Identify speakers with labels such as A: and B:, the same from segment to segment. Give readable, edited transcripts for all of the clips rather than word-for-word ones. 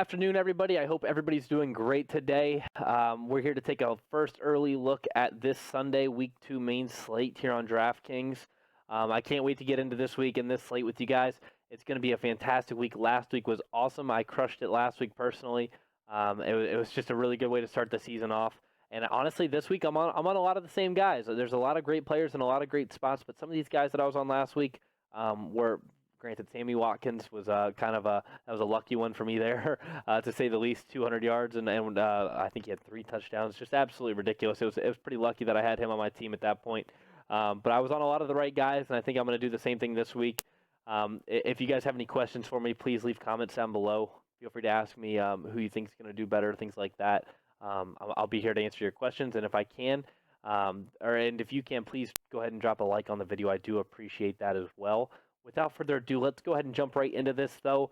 A: afternoon, everybody. I hope everybody's doing great today. We're here to take a first early look at this Sunday, Week 2 main slate here on Draftkings. I can't wait to get into this week and this slate with you guys. It's going to be a fantastic week. Last week was awesome. I crushed it last week personally. It was just a really good way to start the season off. And honestly, this week I'm on a lot of the same guys. There's a lot of great players and a lot of great spots, but some of these guys that I was on last week were. Granted, Sammy Watkins was that was a lucky one for me there, to say the least. 200 yards and I think he had 3 touchdowns. Just absolutely ridiculous. It was pretty lucky that I had him on my team at that point. But I was on a lot of the right guys, and I think I'm going to do the same thing this week. If you guys have any questions for me, please leave comments down below. Feel free to ask me who you think is going to do better, things like that. I'll be here to answer your questions, and if I can, and if you can, please go ahead and drop a like on the video. I do appreciate that as well. Without further ado, let's go ahead and jump right into this, though.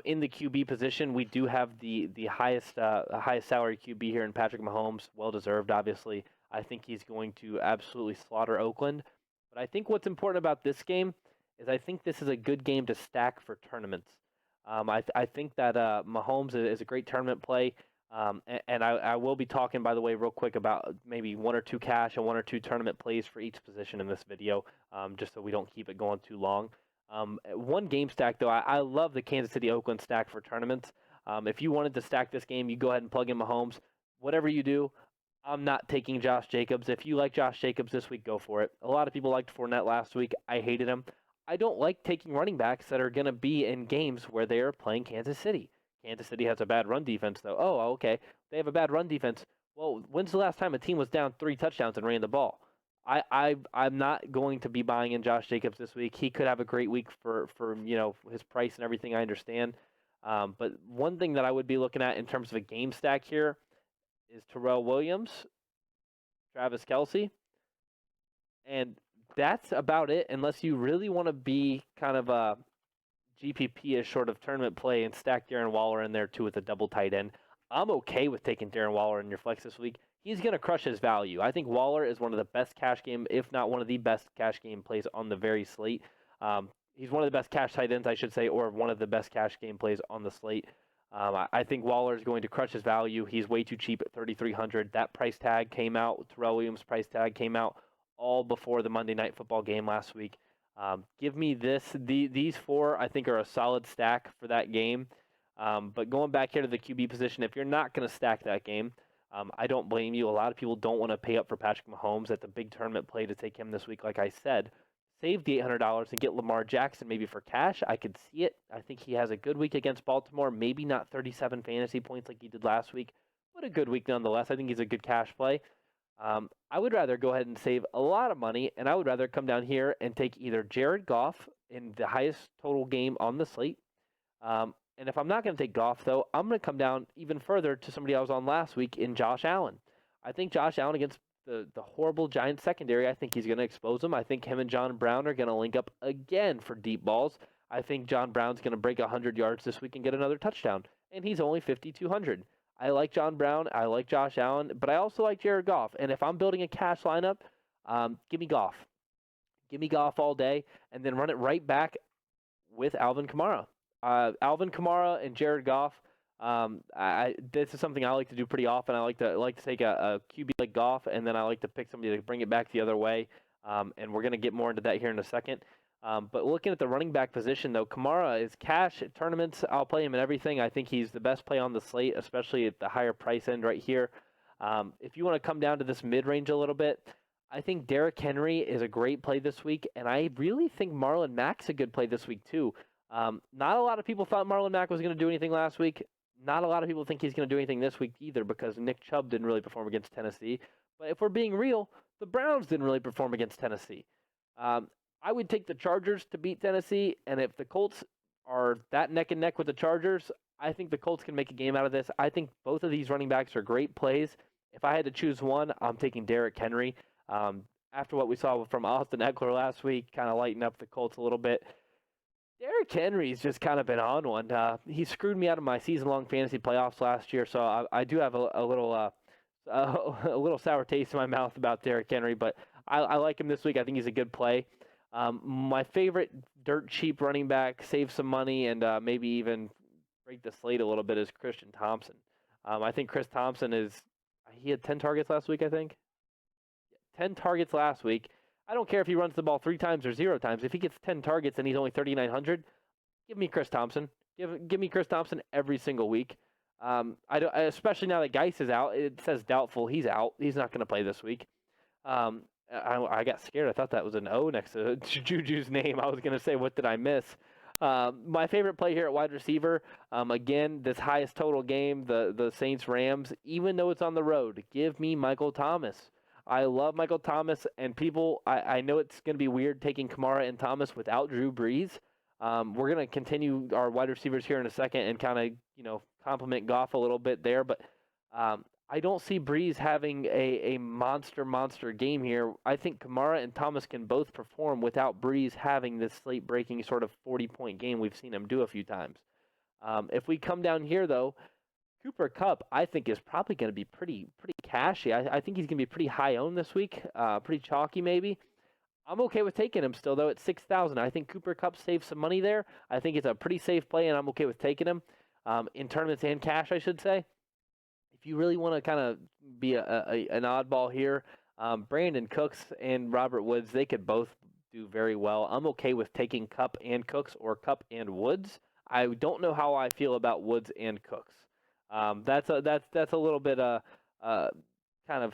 A: In the QB position, we do have the highest salary QB here in Patrick Mahomes. Well-deserved, obviously. I think he's going to absolutely slaughter Oakland. But I think what's important about this game is I think this is a good game to stack for tournaments. I think that Mahomes is a great tournament play. And I will be talking, by the way, real quick about maybe 1 or 2 cash and 1 or 2 tournament plays for each position in this video, just so we don't keep it going too long. One game stack, though, I love the Kansas City-Oakland stack for tournaments. If you wanted to stack this game, you go ahead and plug in Mahomes. Whatever you do, I'm not taking Josh Jacobs. If you like Josh Jacobs this week, go for it. A lot of people liked Fournette last week. I hated him. I don't like taking running backs that are going to be in games where they are playing Kansas City. Kansas City has a bad run defense, though. Oh, okay. They have a bad run defense. Well, when's the last time a team was down 3 touchdowns and ran the ball? I'm not going to be buying in Josh Jacobs this week. He could have a great week for his price and everything. I understand, but one thing that I would be looking at in terms of a game stack here is Terrell Williams, Travis Kelce, and that's about it. Unless you really want to be kind of a GPP-ish sort of tournament play and stack Darren Waller in there too with a double tight end. I'm okay with taking Darren Waller in your flex this week. He's going to crush his value. I think Waller is one of the best cash game, if not one of the best cash game plays on the very slate. He's one of the best cash tight ends, I should say, or one of the best cash game plays on the slate. I think Waller is going to crush his value. He's way too cheap at $3,300. That price tag came out, Terrell Williams' price tag came out all before the Monday Night Football game last week. Give me these 4, I think, are a solid stack for that game. But going back here to the QB position, if you're not going to stack that game, I don't blame you. A lot of people don't want to pay up for Patrick Mahomes at the big tournament play to take him this week. Like I said, save the $800 and get Lamar Jackson maybe for cash. I could see it. I think he has a good week against Baltimore. Maybe not 37 fantasy points like he did last week, but a good week nonetheless. I think he's a good cash play. I would rather go ahead and save a lot of money, and I would rather come down here and take either Jared Goff in the highest total game on the slate. And if I'm not going to take Goff, though, I'm going to come down even further to somebody I was on last week in Josh Allen. I think Josh Allen against the horrible Giants secondary, I think he's going to expose them. I think him and John Brown are going to link up again for deep balls. I think John Brown's going to break 100 yards this week and get another touchdown. And he's only 5,200. I like John Brown. I like Josh Allen. But I also like Jared Goff. And if I'm building a cash lineup, give me Goff. Give me Goff all day. And then run it right back with Alvin Kamara. Alvin Kamara and Jared Goff. This is something I like to do pretty often. I like to take a QB like Goff, and then I like to pick somebody to bring it back the other way. And we're going to get more into that here in a second. But looking at the running back position, though, Kamara is cash at tournaments. I'll play him in everything. I think he's the best play on the slate, especially at the higher price end right here. If you want to come down to this mid-range a little bit, I think Derrick Henry is a great play this week, and I really think Marlon Mack's a good play this week too. Not a lot of people thought Marlon Mack was going to do anything last week. Not a lot of people think he's going to do anything this week either because Nick Chubb didn't really perform against Tennessee. But if we're being real, the Browns didn't really perform against Tennessee. I would take the Chargers to beat Tennessee, and if the Colts are that neck and neck with the Chargers, I think the Colts can make a game out of this. I think both of these running backs are great plays. If I had to choose one, I'm taking Derrick Henry. After what we saw from Austin Eckler last week, kind of lighten up the Colts a little bit. Derrick Henry's just kind of been on one. He screwed me out of my season-long fantasy playoffs last year, so I do have a little sour taste in my mouth about Derrick Henry, but I like him this week. I think he's a good play. My favorite dirt cheap running back, save some money, and maybe even break the slate a little bit is Christian Thompson. I think Chris Thompson he had 10 targets last week, I think. 10 targets last week. I don't care if he runs the ball 3 times or 0 times. If he gets 10 targets and he's only 3,900, give me Chris Thompson. Give me Chris Thompson every single week. Especially now that Geis is out. It says doubtful. He's out. He's not going to play this week. I got scared. I thought that was an O next to Juju's name. I was going to say, what did I miss? My favorite play here at wide receiver, again, this highest total game, the Saints-Rams, even though it's on the road, give me Michael Thomas. I love Michael Thomas, and I know it's going to be weird taking Kamara and Thomas without Drew Brees. We're going to continue our wide receivers here in a second and kind of, compliment Goff a little bit there, but I don't see Brees having a monster game here. I think Kamara and Thomas can both perform without Brees having this slate-breaking sort of 40-point game we've seen him do a few times. If we come down here, though, Cooper Kupp, I think, is probably going to be pretty cashy. I think he's going to be pretty high owned this week, pretty chalky maybe. I'm okay with taking him still, though, at 6,000. I think Cooper Kupp saves some money there. I think it's a pretty safe play, and I'm okay with taking him in tournaments and cash, I should say. If you really want to kind of be an oddball here, Brandon Cooks and Robert Woods, they could both do very well. I'm okay with taking Kupp and Cooks or Kupp and Woods. I don't know how I feel about Woods and Cooks. That's a little bit kind of,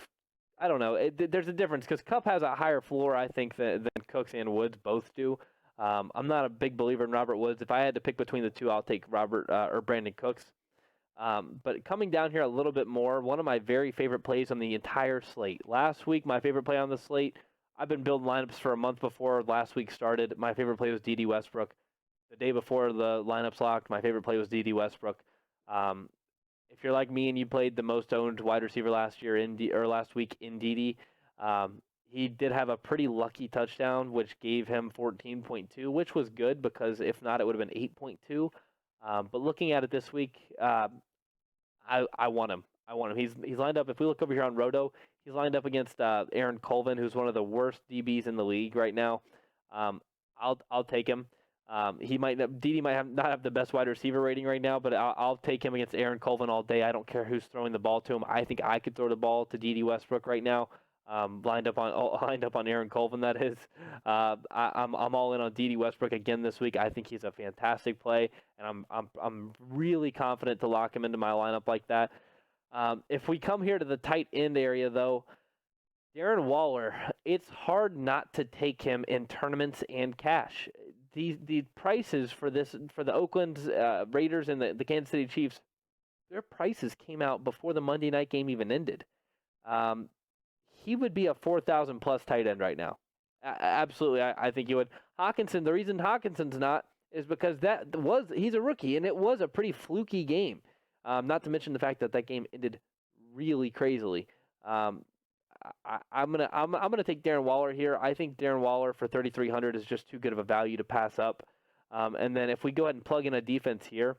A: I don't know. There's a difference because Kupp has a higher floor, I think, than Cooks and Woods both do. I'm not a big believer in Robert Woods. If I had to pick between the two, I'll take Robert or Brandon Cooks. But coming down here a little bit more, one of my very favorite plays on the entire slate. Last week, my favorite play on the slate, I've been building lineups for a month before last week started. My favorite play was D.D. Westbrook. The day before the lineups locked, my favorite play was D.D. Westbrook. If you're like me and you played the most owned wide receiver last week in D.D., he did have a pretty lucky touchdown, which gave him 14.2, which was good because if not, it would have been 8.2. But looking at it this week, I want him. He's lined up. If we look over here on Roto, he's lined up against Aaron Colvin, who's one of the worst DBs in the league right now. I'll take him. Dede might not have the best wide receiver rating right now, but I'll take him against Aaron Colvin all day. I don't care who's throwing the ball to him. I think I could throw the ball to Dede Westbrook right now. Lined up on Aaron Colvin, that is. I'm all in on Dede Westbrook again this week. I think he's a fantastic play, and I'm really confident to lock him into my lineup like that. If we come here to the tight end area, though, Darren Waller, it's hard not to take him in tournaments and cash. The prices for the Oakland Raiders and the Kansas City Chiefs, their prices came out before the Monday night game even ended. He would be a 4,000 plus tight end right now. Absolutely, I think he would. Hawkinson, the reason Hawkinson's not is because he's a rookie and it was a pretty fluky game. Not to mention the fact that game ended really crazily. I'm gonna take Darren Waller here. I think Darren Waller for 3,300 is just too good of a value to pass up. And then if we go ahead and plug in a defense here,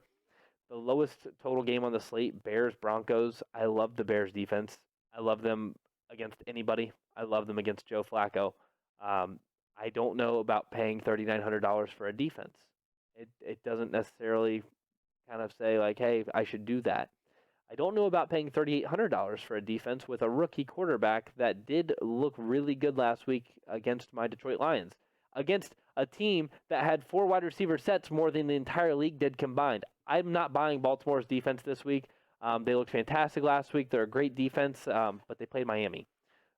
A: the lowest total game on the slate, Bears Broncos. I love the Bears defense. I love them against anybody. I love them against Joe Flacco. I don't know about paying $3,900 for a defense. It doesn't necessarily kind of say like, hey, I should do that. I don't know about paying $3,800 for a defense with a rookie quarterback that did look really good last week against my Detroit Lions, against a team that had 4 wide receiver sets more than the entire league did combined. I'm not buying Baltimore's defense this week. They looked fantastic last week. They're a great defense, but they played Miami.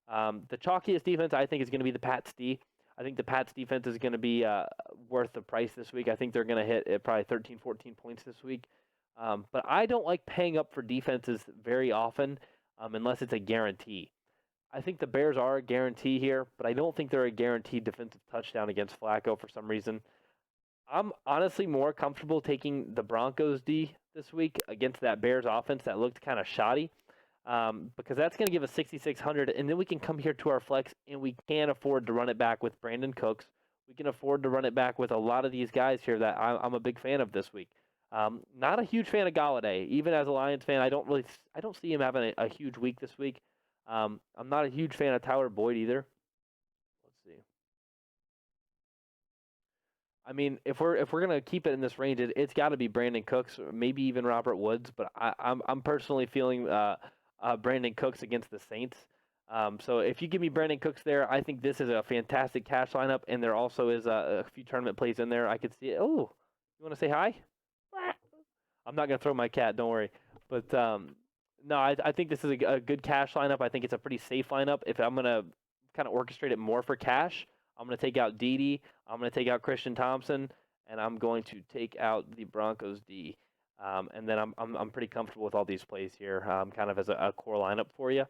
A: The chalkiest defense, I think, is going to be the Pats D. I think the Pats defense is going to be worth the price this week. I think they're going to hit probably 13, 14 points this week. But I don't like paying up for defenses very often unless it's a guarantee. I think the Bears are a guarantee here, but I don't think they're a guaranteed defensive touchdown against Flacco for some reason. I'm honestly more comfortable taking the Broncos D this week against that Bears offense that looked kind of shoddy because that's going to give us 6,600, and then we can come here to our flex, and we can afford to run it back with Brandon Cooks. We can afford to run it back with a lot of these guys here that I'm a big fan of this week. Not a huge fan of Galladay. Even as a Lions fan, I don't see him having a huge week this week. I'm not a huge fan of Tyler Boyd either. Let's see. I mean, if we're gonna keep it in this range, it's got to be Brandon Cooks, or maybe even Robert Woods. But I'm personally feeling Brandon Cooks against the Saints. So if you give me Brandon Cooks there, I think this is a fantastic cash lineup, and there also is a few tournament plays in there. I could see it. Oh, you want to say hi? I'm not gonna throw my cat. Don't worry. But no, I think this is a good cash lineup. I think it's a pretty safe lineup. If I'm gonna kind of orchestrate it more for cash, I'm gonna take out Dede. I'm gonna take out Christian Thompson, and I'm going to take out the Broncos D. And then I'm pretty comfortable with all these plays here, kind of as a core lineup for you.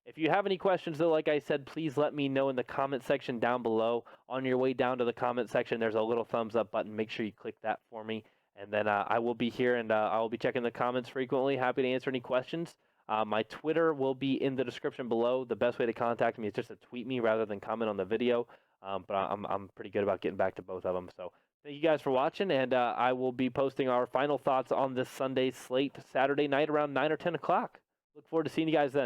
A: If you have any questions, though, like I said, please let me know in the comment section down below. On your way down to the comment section, there's a little thumbs up button. Make sure you click that for me. And then I will be here, and I will be checking the comments frequently. Happy to answer any questions. My Twitter will be in the description below. The best way to contact me is just to tweet me rather than comment on the video. But I'm pretty good about getting back to both of them. So thank you guys for watching, and I will be posting our final thoughts on this Sunday slate Saturday night around 9 or 10 o'clock. Look forward to seeing you guys then.